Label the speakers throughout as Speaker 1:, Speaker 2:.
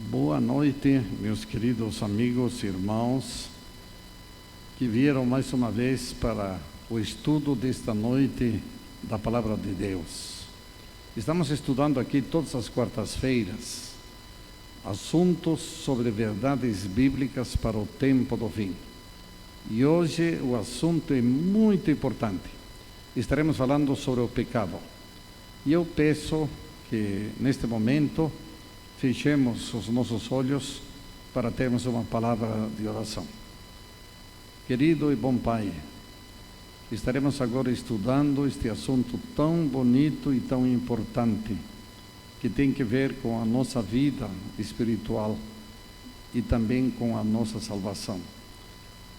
Speaker 1: Boa noite, meus queridos amigos e irmãos que vieram mais uma vez para o estudo desta noite da Palavra de Deus. Estamos estudando aqui todas as quartas-feiras assuntos sobre verdades bíblicas para o tempo do fim. E hoje o assunto é muito importante. Estaremos falando sobre o pecado. E eu peço que neste momento fechemos os nossos olhos para termos uma palavra de oração. Querido e bom Pai, estaremos agora estudando este assunto tão bonito e tão importante, que tem que ver com a nossa vida espiritual e também com a nossa salvação.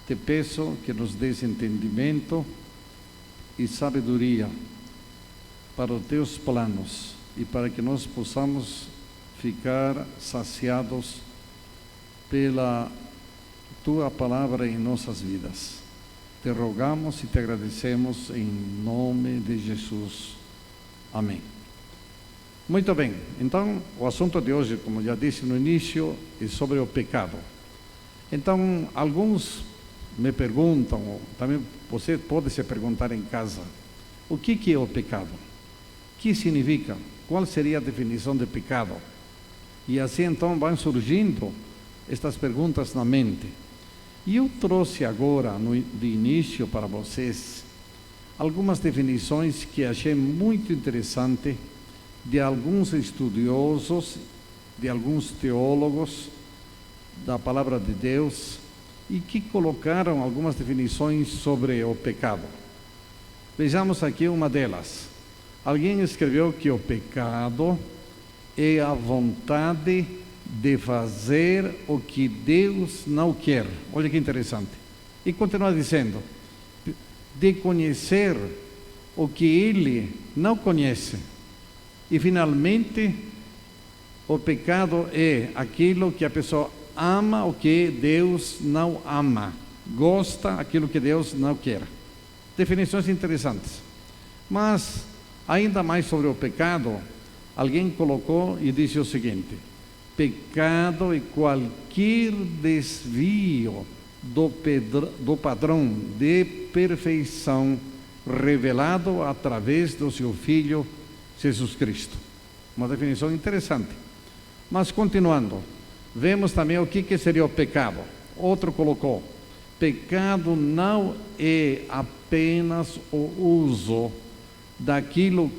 Speaker 1: Te peço que nos dês entendimento e sabedoria para os teus planos e para que nós possamos ficar saciados pela tua palavra em nossas vidas. Te rogamos e te agradecemos em nome de Jesus. Amém. Muito bem, então o assunto de hoje, como já disse no início, é sobre o pecado. Então, alguns me perguntam, ou também você pode se perguntar em casa, o que é o pecado? O que significa? Qual seria a definição de pecado? E assim então vão surgindo estas perguntas na mente. E eu trouxe agora, de início para vocês, algumas definições que achei muito interessante de alguns estudiosos, de alguns teólogos da Palavra de Deus, e que colocaram algumas definições sobre o pecado. Vejamos aqui uma delas. Alguém escreveu que o pecado é a vontade de fazer o que Deus não quer. Olha que interessante. E continua dizendo, de conhecer o que Ele não conhece. E finalmente, o pecado é aquilo que a pessoa ama o que Deus não ama. Gosta aquilo que Deus não quer. Definições interessantes. Mas, ainda mais sobre o pecado, alguém colocou e disse o seguinte: pecado é qualquer desvio do padrão de perfeição revelado através do seu Filho Jesus Cristo. Uma definição interessante. Mas continuando, vemos também o que seria o pecado. Outro colocou: pecado não é apenas o uso daquilo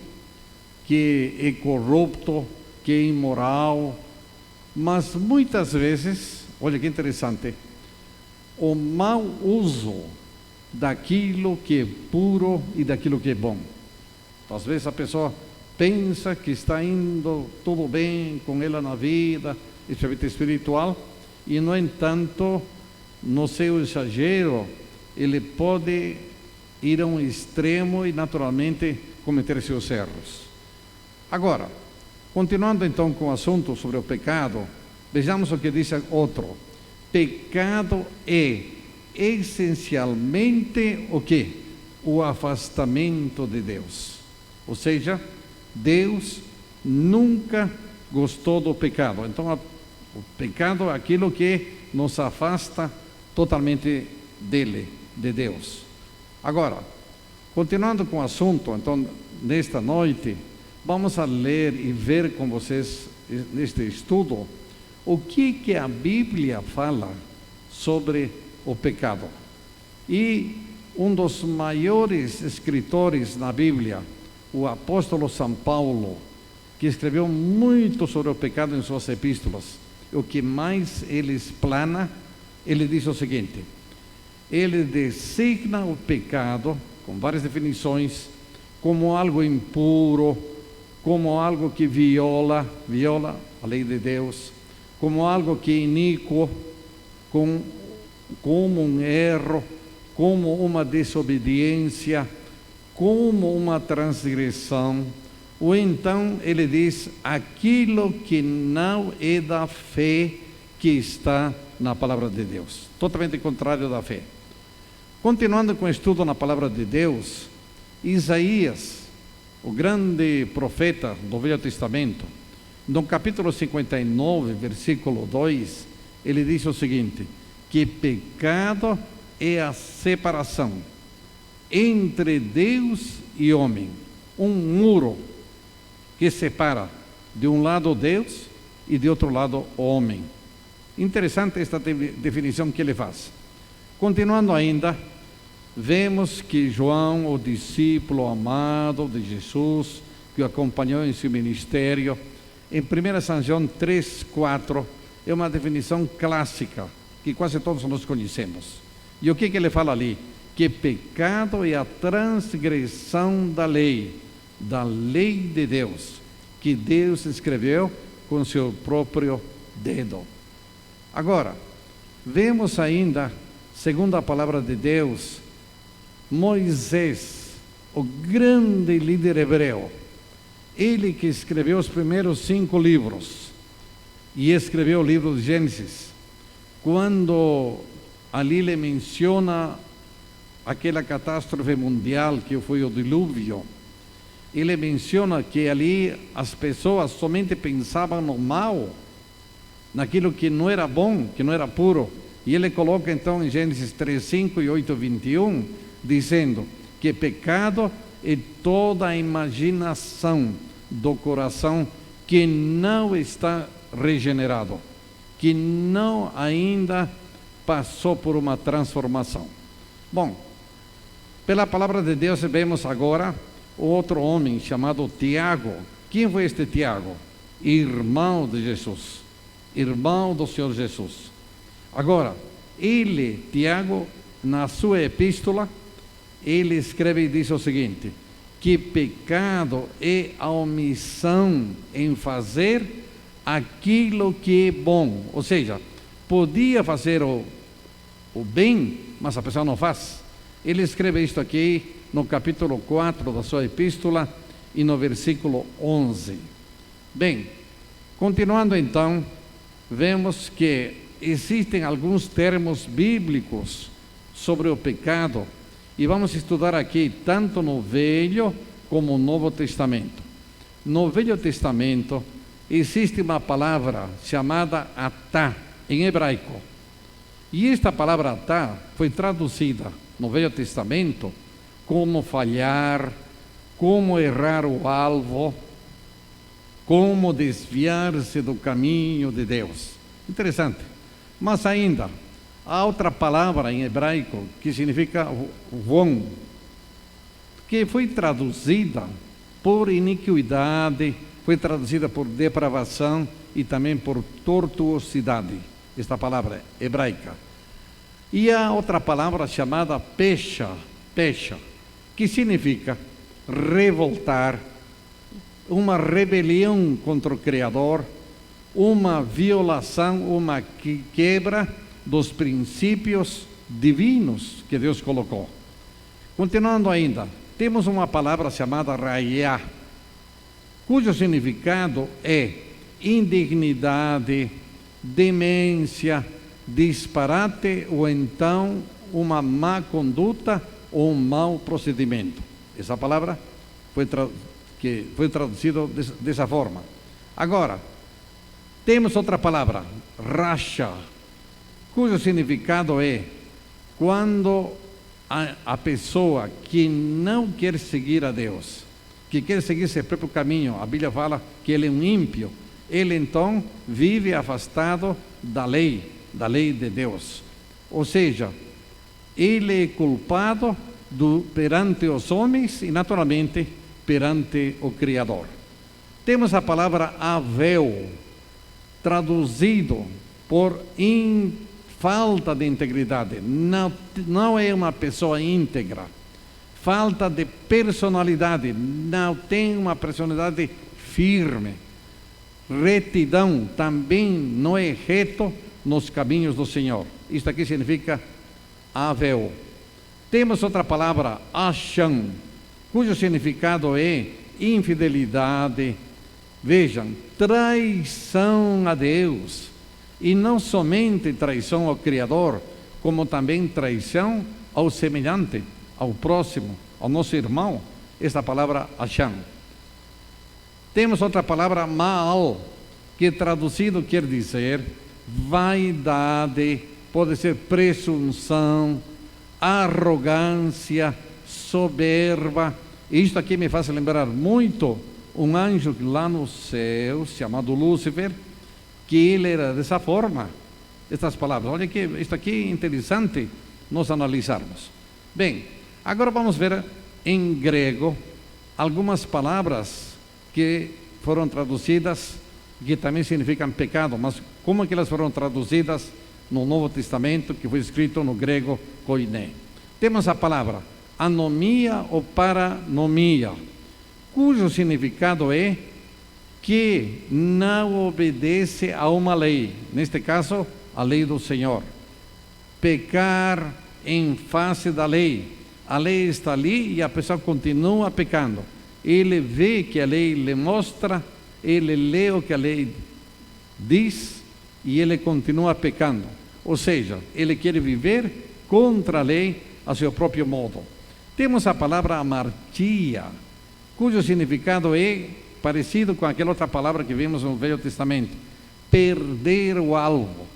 Speaker 1: que é corrupto, que é imoral, mas muitas vezes, olha que interessante, o mau uso daquilo que é puro e daquilo que é bom. Às vezes a pessoa pensa que está indo tudo bem com ela na vida, espiritual, e no entanto, no seu exagero, ele pode ir a um extremo e naturalmente cometer seus erros. Agora, continuando então com o assunto sobre o pecado, vejamos o que diz outro. Pecado é essencialmente o quê? O afastamento de Deus. Ou seja, Deus nunca gostou do pecado. Então, o pecado é aquilo que nos afasta totalmente dele, de Deus. Agora, continuando com o assunto, então, nesta noite, vamos a ler e ver com vocês, neste estudo, o que a Bíblia fala sobre o pecado. E um dos maiores escritores na Bíblia, o apóstolo São Paulo, que escreveu muito sobre o pecado em suas epístolas, o que mais ele explana, ele diz o seguinte: ele designa o pecado, com várias definições, como algo impuro, como algo que viola a lei de Deus, como algo que é iníquo, como um erro, como uma desobediência, como uma transgressão. Ou então ele diz aquilo que não é da fé que está na palavra de Deus, totalmente contrário da fé. Continuando com o estudo na palavra de Deus, Isaías, o grande profeta do Velho Testamento, No capítulo 59, versículo 2, ele diz o seguinte: que pecado é a separação entre Deus e homem, um muro que separa de um lado Deus e de outro lado o homem. Interessante esta definição que ele faz. Continuando ainda, vemos que João, o discípulo amado de Jesus, que o acompanhou em seu ministério, em 1 São João 3,4, é uma definição clássica, que quase todos nós conhecemos. E o que ele fala ali? Que pecado é a transgressão da lei de Deus, que Deus escreveu com seu próprio dedo. Agora, vemos ainda, segundo a palavra de Deus, Moisés, o grande líder hebreu, ele que escreveu os primeiros 5 livros, e escreveu o livro de Gênesis, quando ali ele menciona aquela catástrofe mundial que foi o dilúvio, ele menciona que ali as pessoas somente pensavam no mal, naquilo que não era bom, que não era puro. E ele coloca então em Gênesis 3:5 e 8:21, dizendo que pecado é toda a imaginação do coração que não está regenerado, que não ainda passou por uma transformação. Bom, pela palavra de Deus vemos agora outro homem chamado Tiago. Quem foi este Tiago? Irmão de Jesus, irmão do Senhor Jesus. Agora, ele, Tiago, na sua epístola, ele escreve e diz o seguinte: que pecado é a omissão em fazer aquilo que é bom. Ou seja, podia fazer o bem, mas a pessoa não faz. Ele escreve isto aqui no capítulo 4 da sua epístola e no versículo 11. Bem, continuando então, vemos que existem alguns termos bíblicos sobre o pecado, e vamos estudar aqui tanto no Velho como no Novo Testamento. No Velho Testamento existe uma palavra chamada atá, em hebraico. E esta palavra atá foi traduzida no Velho Testamento como falhar, como errar o alvo, como desviar-se do caminho de Deus. Interessante. Mas ainda, há outra palavra em hebraico que significa von, que foi traduzida por iniquidade, foi traduzida por depravação e também por tortuosidade. Esta palavra hebraica. E há outra palavra chamada pesha, que significa revoltar, uma rebelião contra o Criador, uma violação, uma quebra dos princípios divinos que Deus colocou. Continuando ainda, temos uma palavra chamada raiá, cujo significado é indignidade, demência, disparate ou então uma má conduta ou um mau procedimento. Essa palavra foi traduzida dessa forma. Agora, temos outra palavra, racha, cujo significado é quando a pessoa que não quer seguir a Deus, que quer seguir seu próprio caminho, a Bíblia fala que ele é um ímpio, ele então vive afastado da lei de Deus. Ou seja, ele é culpado perante os homens e naturalmente perante o Criador. Temos a palavra avéu, traduzido por falta de integridade, não é uma pessoa íntegra, falta de personalidade, não tem uma personalidade firme, retidão, também não é reto nos caminhos do Senhor. Isto aqui significa avéu. Temos outra palavra, acham, cujo significado é infidelidade, vejam, traição a Deus, e não somente traição ao Criador, como também traição ao semelhante, ao próximo, ao nosso irmão. Esta palavra acham. Temos outra palavra, mal, que traduzido quer dizer vaidade, pode ser presunção, arrogância, soberba. Isto aqui me faz lembrar muito um anjo lá no céu, chamado Lúcifer, que ele era dessa forma. Estas palavras, olha que isto aqui é interessante nós analisarmos. Bem, agora vamos ver em grego algumas palavras que foram traduzidas, que também significam pecado, mas como que elas foram traduzidas no Novo Testamento, que foi escrito no grego koiné. Temos a palavra anomia ou paranomia, cujo significado é que não obedece a uma lei, neste caso, a lei do Senhor. Pecar em face da lei. A lei está ali e a pessoa continua pecando. Ele vê que a lei lhe mostra, ele lê o que a lei diz e ele continua pecando. Ou seja, ele quer viver contra a lei a seu próprio modo. Temos a palavra amartia, cujo significado é parecido com aquela outra palavra que vimos no Velho Testamento, perder o alvo.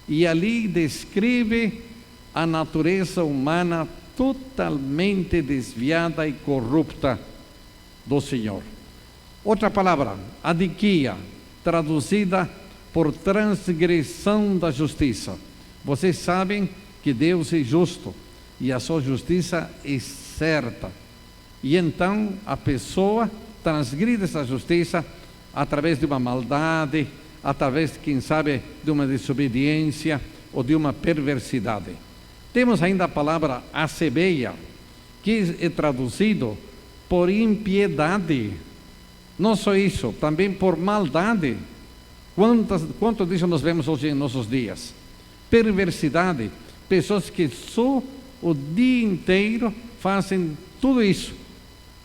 Speaker 1: E ali descreve a natureza humana totalmente desviada e corrupta do Senhor. Outra palavra, adiquia, traduzida por transgressão da justiça. Vocês sabem que Deus é justo e a sua justiça é certa. E então a pessoa transgride essa justiça através de uma maldade, através, quem sabe, de uma desobediência ou de uma perversidade. Temos ainda a palavra acebeia, que é traduzido por impiedade. Não só isso, também por maldade. Quanto disso nós vemos hoje em nossos dias? Perversidade, pessoas que só o dia inteiro fazem tudo isso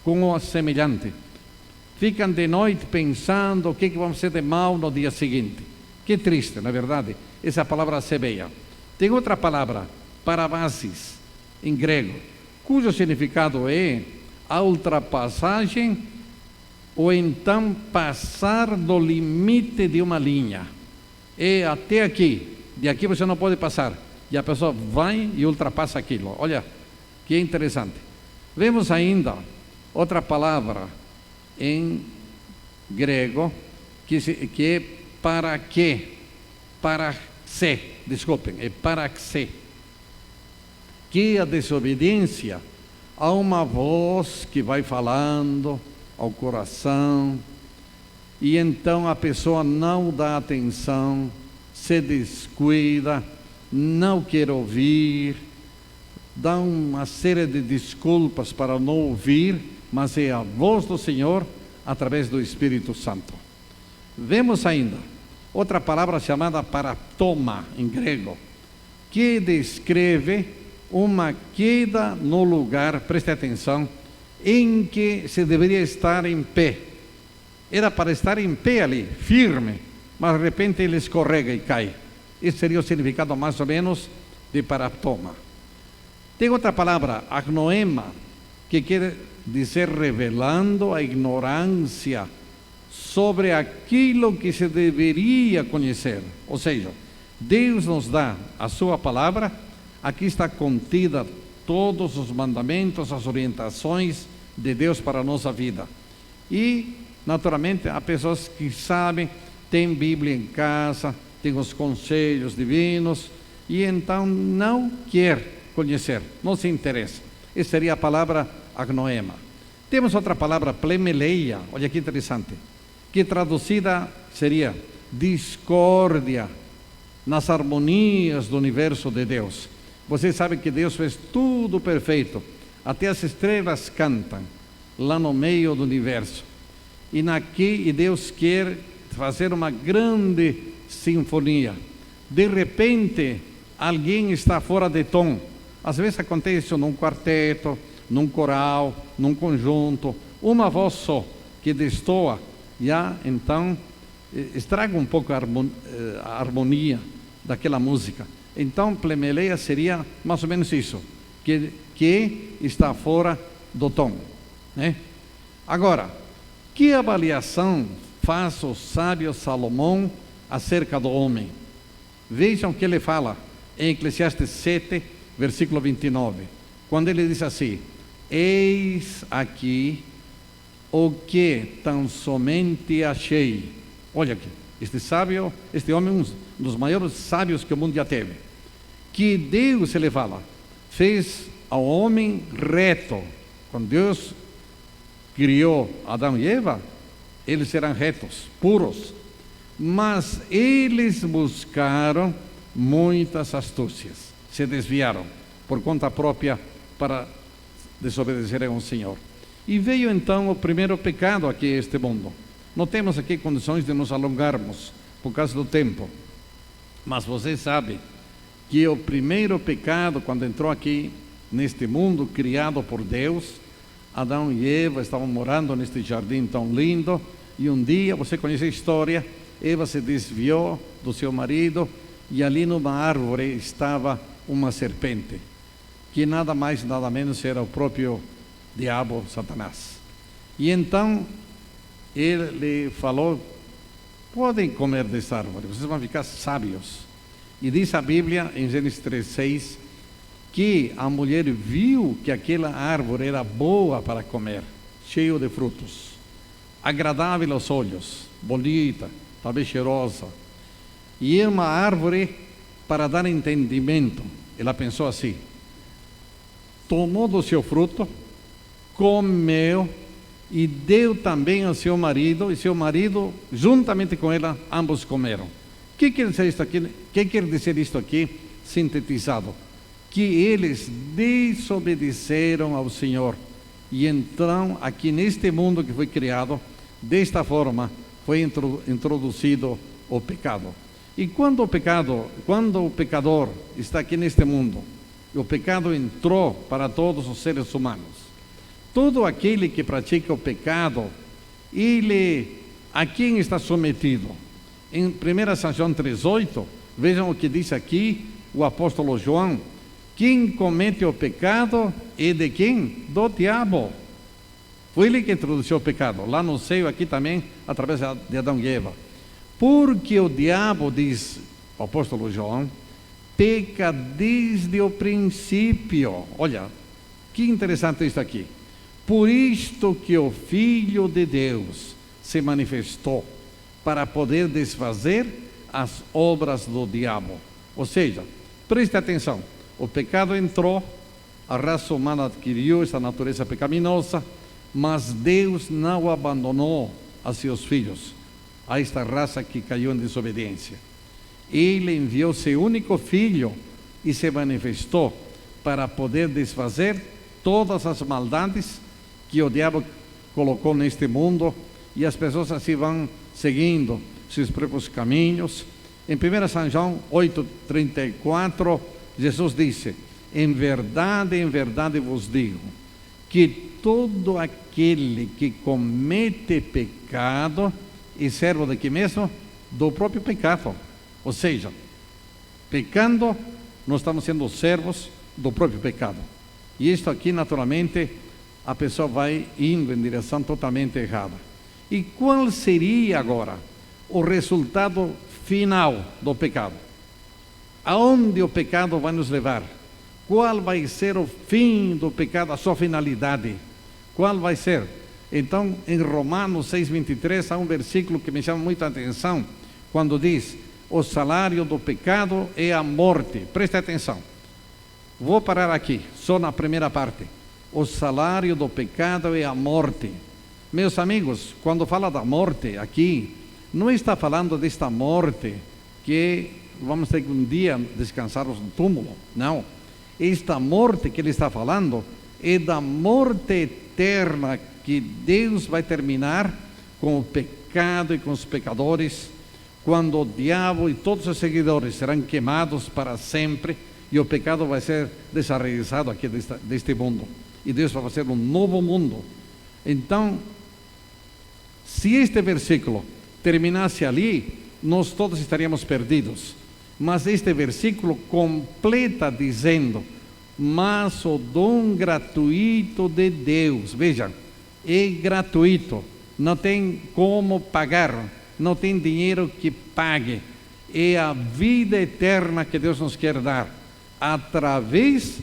Speaker 1: com o semelhante. Ficam de noite pensando o que vão ser de mal no dia seguinte. Que triste, na verdade, essa palavra acebeia. Tem outra palavra, parabasis, em grego, cujo significado é a ultrapassagem ou então passar do limite de uma linha. É até aqui, de aqui você não pode passar. E a pessoa vai e ultrapassa aquilo. Olha, que interessante. Vemos ainda outra palavra em grego, que é para quê? Paraxé, desculpem, é paraxé. Que a desobediência a uma voz que vai falando ao coração, e então a pessoa não dá atenção, se descuida, não quer ouvir, dá uma série de desculpas para não ouvir, mas é a voz do Senhor através do Espírito Santo. Vemos ainda outra palavra chamada paratoma, em grego, que descreve uma queda no lugar, preste atenção, em que se deveria estar em pé. Era para estar em pé ali, firme, mas de repente ele escorrega e cai. Esse seria o significado mais ou menos de paratoma. Tem outra palavra, agnoema, que quer dizer revelando a ignorância sobre aquilo que se deveria conhecer. Ou seja, Deus nos dá a sua palavra, aqui está contida todos os mandamentos, as orientações de Deus para a nossa vida. E, naturalmente, há pessoas que sabem, têm Bíblia em casa, têm os conselhos divinos, e então não quer conhecer, não se interessa. Essa seria a palavra agnoema. Temos outra palavra, plemeleia, olha que interessante, que traduzida seria discórdia nas harmonias do universo de Deus. Vocês sabem que Deus fez tudo perfeito, até as estrelas cantam lá no meio do universo. E Deus quer fazer uma grande sinfonia. De repente, alguém está fora de tom. Às vezes acontece isso num quarteto, num coral, num conjunto, uma voz só que destoa, já então estraga um pouco a harmonia daquela música. Então, plemeleia seria mais ou menos isso, que está fora do tom, né? Agora, Que avaliação faz o sábio Salomão acerca do homem? Vejam o que ele fala em Eclesiastes 7, versículo 29, quando ele diz assim: eis aqui o que tão somente achei. Olha aqui, este homem é um dos maiores sábios que o mundo já teve. Que Deus, ele fala, fez ao homem reto. Quando Deus criou Adão e Eva, eles eram retos, puros. Mas eles buscaram muitas astúcias, se desviaram por conta própria para desobedecerem ao Senhor. E veio então o primeiro pecado aqui a este mundo. Não temos aqui condições de nos alongarmos por causa do tempo, mas você sabe que o primeiro pecado, quando entrou aqui neste mundo criado por Deus, Adão e Eva estavam morando neste jardim tão lindo, e um dia, você conhece a história, Eva se desviou do seu marido, e ali numa árvore estava uma serpente, que nada mais, nada menos era o próprio diabo, Satanás. E então ele falou: podem comer dessa árvore, vocês vão ficar sábios. E diz a Bíblia em Gênesis 3:6 que a mulher viu que aquela árvore era boa para comer, cheio de frutos, agradável aos olhos, bonita, talvez cheirosa, e é uma árvore para dar entendimento. Ela pensou assim, tomou do seu fruto, comeu e deu também ao seu marido, e seu marido juntamente com ela, ambos comeram. O que quer dizer isto aqui? Que quer dizer isto aqui sintetizado? Que eles desobedeceram ao Senhor, e então aqui neste mundo que foi criado, desta forma foi introduzido o pecado. E quando o pecador está aqui neste mundo, o pecado entrou para todos os seres humanos. Todo aquele que pratica o pecado, ele a quem está submetido? Em 1 São João 3,8, vejam o que diz aqui o apóstolo João: quem comete o pecado é de quem? Do diabo. Foi ele que introduziu o pecado, lá no seio, aqui também, através de Adão e Eva. Porque o diabo, diz o apóstolo João, peca desde o princípio. Olha, que interessante isso aqui. Por isto que o Filho de Deus se manifestou, para poder desfazer as obras do diabo. Ou seja, preste atenção, o pecado entrou, a raça humana adquiriu essa natureza pecaminosa, mas Deus não abandonou a seus filhos, a esta raça que caiu em desobediência. Ele enviou seu único filho e se manifestou para poder desfazer todas as maldades que o diabo colocou neste mundo, e as pessoas assim vão seguindo seus próprios caminhos. Em 1 São João 8,34, Jesus disse: em verdade vos digo, que todo aquele que comete pecado é servo de que mesmo? Do próprio pecado. Ou seja, pecando, nós estamos sendo servos do próprio pecado. E isto aqui, naturalmente, a pessoa vai indo em direção totalmente errada. E qual seria agora o resultado final do pecado? Aonde o pecado vai nos levar? Qual vai ser o fim do pecado, a sua finalidade? Qual vai ser? Então, em Romanos 6,23, há um versículo que me chama muita atenção, quando diz: o salário do pecado é a morte. Preste atenção. Vou parar aqui, só na primeira parte. O salário do pecado é a morte. Meus amigos, quando fala da morte aqui, não está falando desta morte que vamos ter que um dia descansar no túmulo. Não. Esta morte que ele está falando é da morte eterna, que Deus vai terminar com o pecado e com os pecadores, quando o diabo e todos os seguidores serão queimados para sempre, e o pecado vai ser desarraigado aqui deste mundo, e Deus vai fazer um novo mundo. Então, se este versículo terminasse ali, nós todos estaríamos perdidos. Mas este versículo completa dizendo: mas o dom gratuito de Deus, veja, é gratuito, não tem como pagar, não tem dinheiro que pague. É a vida eterna que Deus nos quer dar, através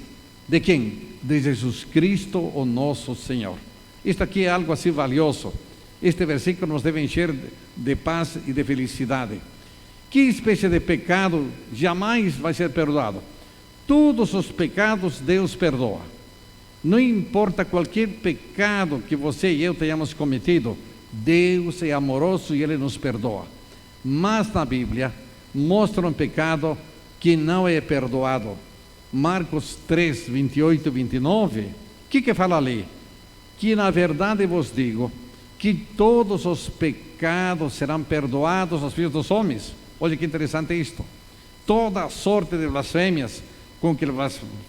Speaker 1: de quem? De Jesus Cristo, o nosso Senhor. Isto aqui é algo assim valioso. Este versículo nos deve encher de paz e de felicidade. Que espécie de pecado jamais vai ser perdoado? Todos os pecados Deus perdoa. Não importa qualquer pecado que você e eu tenhamos cometido, Deus é amoroso e Ele nos perdoa. Mas na Bíblia mostra um pecado que não é perdoado. Marcos 3, 28 e 29, o que fala ali? Que na verdade vos digo, que todos os pecados serão perdoados aos filhos dos homens. Olha que interessante isto. Toda sorte de blasfêmias com que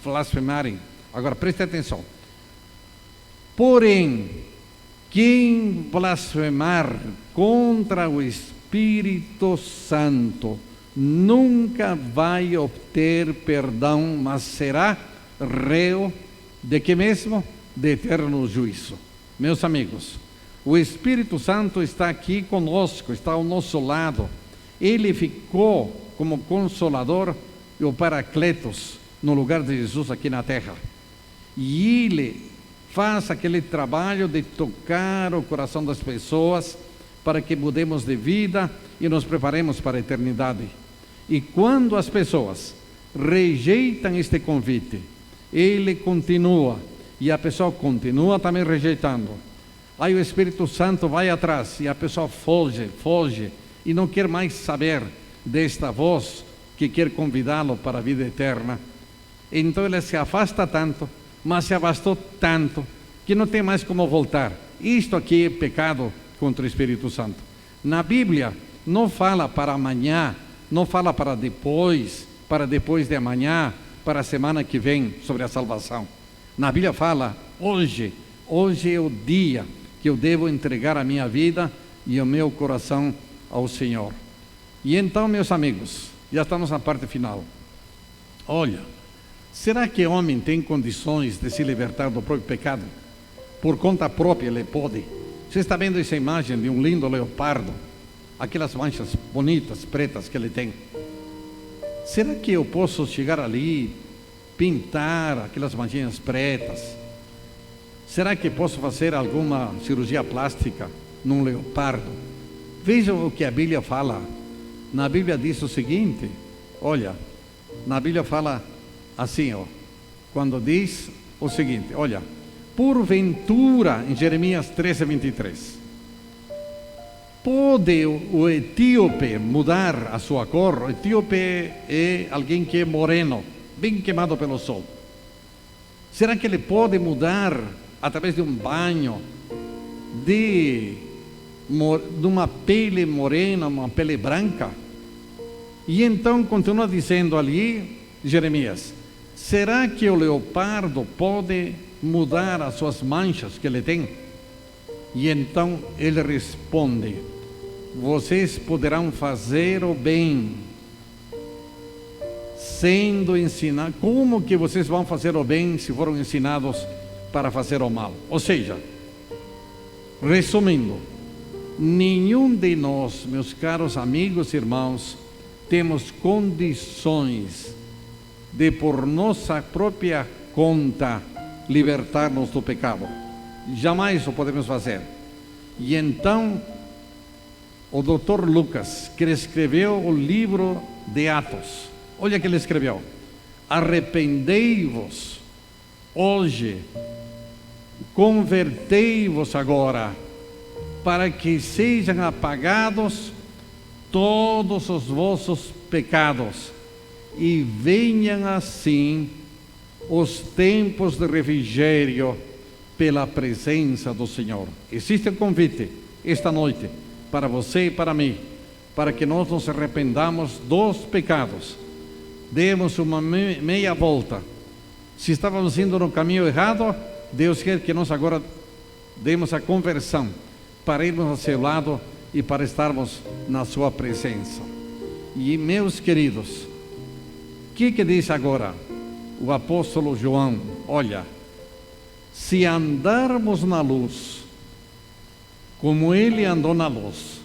Speaker 1: blasfemarem. Agora preste atenção. Porém, quem blasfemar contra o Espírito Santo nunca vai obter perdão, mas será réu de que mesmo? De eterno juízo. Meus amigos, o Espírito Santo está aqui conosco, está ao nosso lado. Ele ficou como consolador e o Paracletos no lugar de Jesus aqui na terra. E Ele faz aquele trabalho de tocar o coração das pessoas para que mudemos de vida e nos preparemos para a eternidade. E quando as pessoas rejeitam este convite, Ele continua e a pessoa continua também rejeitando. Aí o Espírito Santo vai atrás e a pessoa foge e não quer mais saber desta voz que quer convidá-lo para a vida eterna. Então ele se afasta tanto, mas se afastou tanto, que não tem mais como voltar. Isto aqui é pecado contra o Espírito Santo. Na Bíblia não fala para amanhã, não fala para depois de amanhã, para a semana que vem sobre a salvação. Na Bíblia fala hoje é o dia que eu devo entregar a minha vida e o meu coração ao Senhor. E então, meus amigos, já estamos na parte final. Olha, será que o homem tem condições de se libertar do próprio pecado? Por conta própria ele pode. Você está vendo essa imagem de um lindo leopardo, aquelas manchas bonitas, pretas que ele tem. Será que eu posso chegar ali, pintar aquelas manchinhas pretas? Será que posso fazer alguma cirurgia plástica num leopardo? Vejam o que a Bíblia fala. Na Bíblia diz o seguinte, olha, na Bíblia fala assim, quando diz o seguinte, olha, porventura, em Jeremias 13, 23, pode o etíope mudar a sua cor? O etíope é alguém que é moreno, bem queimado pelo sol. Será que ele pode mudar através de um banho, de uma pele morena, uma pele branca? E então continua dizendo ali, Jeremias, será que o leopardo pode mudar as suas manchas que ele tem? E então ele responde, vocês poderão fazer o bem, sendo ensinados. Como que vocês vão fazer o bem se foram ensinados para fazer o mal? Ou seja, resumindo, nenhum de nós, meus caros amigos e irmãos, temos condições de por nossa própria conta libertar-nos do pecado. Jamais o podemos fazer. E então o Dr. Lucas, que escreveu o livro de Atos, olha que ele escreveu: arrependei-vos hoje, convertei-vos agora, para que sejam apagados todos os vossos pecados, e venham assim os tempos de refrigério pela presença do Senhor. Existe um convite esta noite para você e para mim, para que nós nos arrependamos dos pecados, demos uma meia volta. Se estávamos indo no caminho errado, Deus quer que nós agora demos a conversão para irmos ao seu lado e para estarmos na sua presença. E meus queridos, o que diz agora o apóstolo João? Olha, se andarmos na luz, como Ele andou na luz,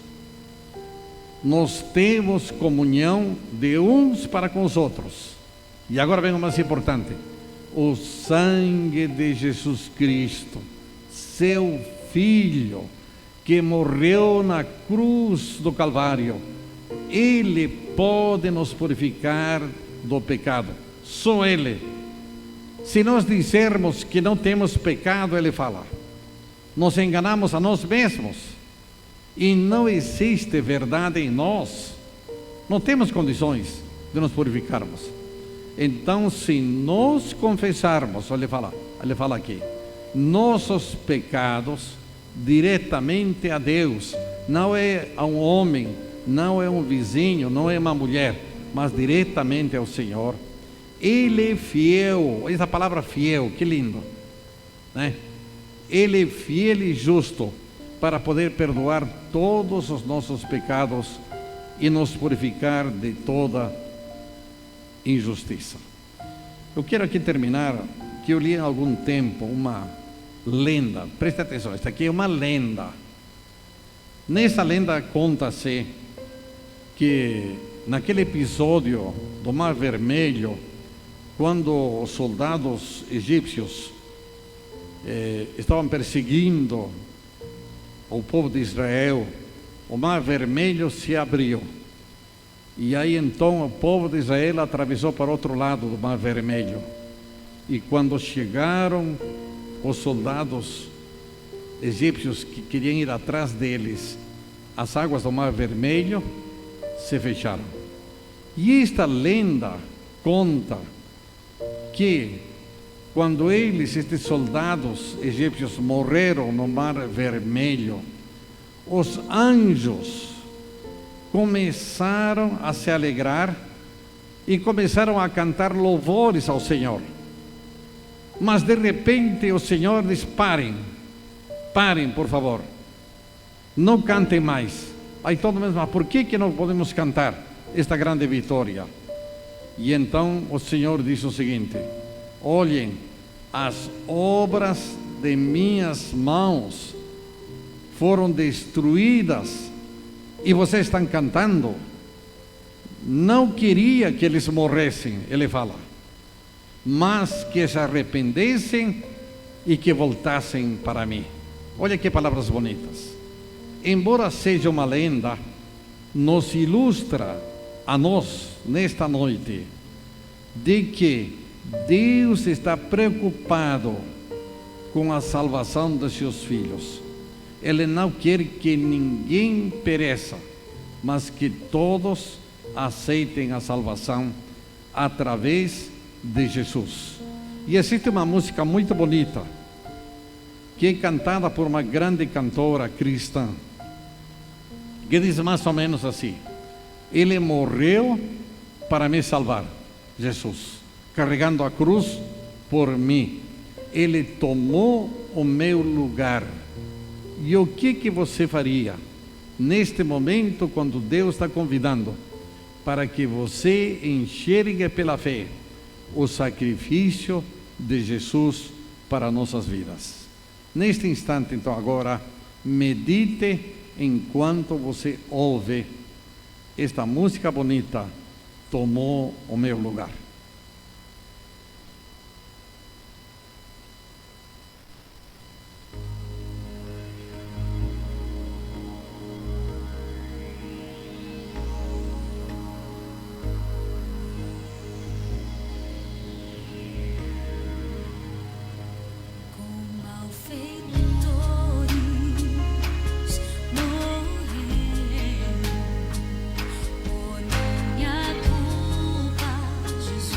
Speaker 1: nós temos comunhão de uns para com os outros. E agora vem o mais importante: o sangue de Jesus Cristo, seu Filho, que morreu na cruz do Calvário, Ele pode nos purificar do pecado. Só Ele. Se nós dissermos que não temos pecado, Ele fala, nos enganamos a nós mesmos e não existe verdade em nós. Não temos condições de nos purificarmos. Então, se nós confessarmos, ele fala aqui, nossos pecados diretamente a Deus, não é a um homem, não é um vizinho, não é uma mulher, mas diretamente ao Senhor. Ele é fiel. Essa palavra fiel, que lindo, né? Ele é fiel e justo para poder perdoar todos os nossos pecados e nos purificar de toda injustiça. Eu quero aqui terminar, que eu li há algum tempo uma lenda. Preste atenção, esta aqui é uma lenda. Nessa lenda conta-se que naquele episódio do Mar Vermelho, quando os soldados egípcios estavam perseguindo o povo de Israel, o Mar Vermelho se abriu. E aí então o povo de Israel atravessou para o outro lado do Mar Vermelho. E quando chegaram os soldados egípcios que queriam ir atrás deles, as águas do Mar Vermelho se fecharam. E esta lenda conta que quando estes soldados egípcios morreram no Mar Vermelho, os anjos começaram a se alegrar e começaram a cantar louvores ao Senhor. Mas de repente o Senhor diz: parem, por favor, não cantem mais. Aí todo mundo, mas por que não podemos cantar esta grande vitória? E então o Senhor diz o seguinte: olhem, as obras de minhas mãos foram destruídas e vocês estão cantando. Não queria que eles morressem, ele fala, mas que se arrependessem e que voltassem para mim. Olha que palavras bonitas. Embora seja uma lenda, nos ilustra a nós nesta noite de que Deus está preocupado com a salvação dos seus filhos. Ele não quer que ninguém pereça, mas que todos aceitem a salvação através de Jesus. E existe uma música muito bonita que é cantada por uma grande cantora cristã, que diz mais ou menos assim: Ele morreu para me salvar, Jesus, carregando a cruz por mim. Ele tomou o meu lugar. E o que você faria neste momento, quando Deus está convidando para que você enxergue pela fé o sacrifício de Jesus para nossas vidas? Neste instante, então, agora, medite enquanto você ouve esta música bonita, Tomou o meu lugar.
Speaker 2: Jesus.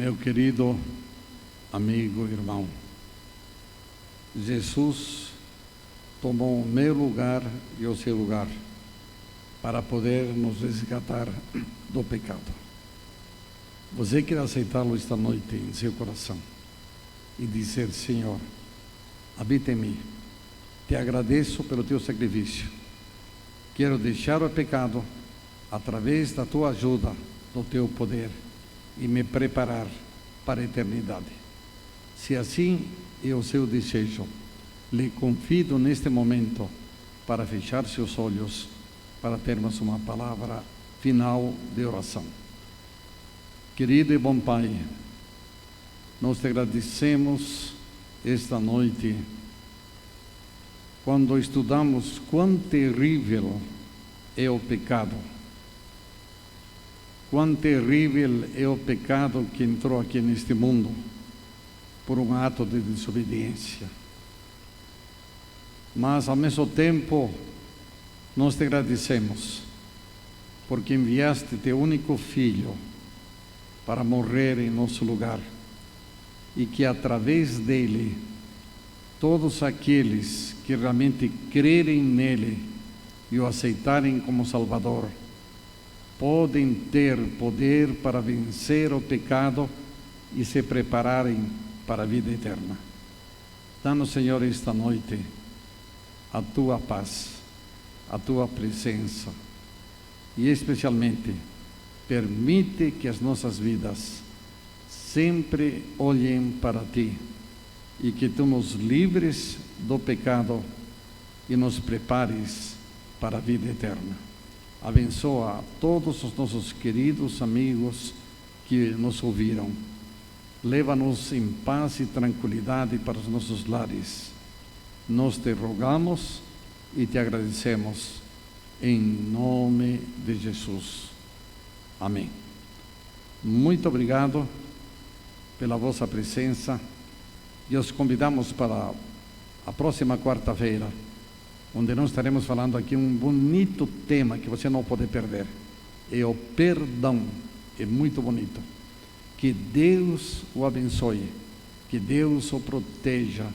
Speaker 1: Meu querido amigo, irmão, Jesus tomou o meu lugar e o seu lugar para poder nos resgatar do pecado. Você quer aceitá-lo esta noite em seu coração e dizer: Senhor, habita em mim, te agradeço pelo teu sacrifício, quero deixar o pecado através da tua ajuda, do teu poder, e me preparar para a eternidade. Se assim é o seu desejo, lhe convido neste momento para fechar seus olhos, para termos uma palavra final de oração. Querido e bom Pai, nós te agradecemos esta noite, quando estudamos quão terrível é o pecado, quão terrível é o pecado que entrou aqui neste mundo por um ato de desobediência. Mas ao mesmo tempo nós te agradecemos porque enviaste teu único filho para morrer em nosso lugar, e que através dele todos aqueles que realmente crerem nele e o aceitarem como Salvador podem ter poder para vencer o pecado e se prepararem para a vida eterna. Dá-nos, Senhor, esta noite a tua paz, a tua presença, e especialmente permite que as nossas vidas sempre olhem para ti, e que tu nos livres do pecado e nos prepares para a vida eterna. Abençoa todos os nossos queridos amigos que nos ouviram. Leva-nos em paz e tranquilidade para os nossos lares. Nós te rogamos e te agradecemos em nome de Jesus. Amém. Muito obrigado pela vossa presença, e os convidamos para a próxima quarta-feira, onde nós estaremos falando aqui um bonito tema que você não pode perder. É o perdão. É muito bonito. Que Deus o abençoe, que Deus o proteja.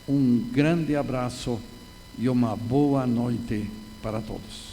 Speaker 1: Um grande abraço e uma boa noite para todos.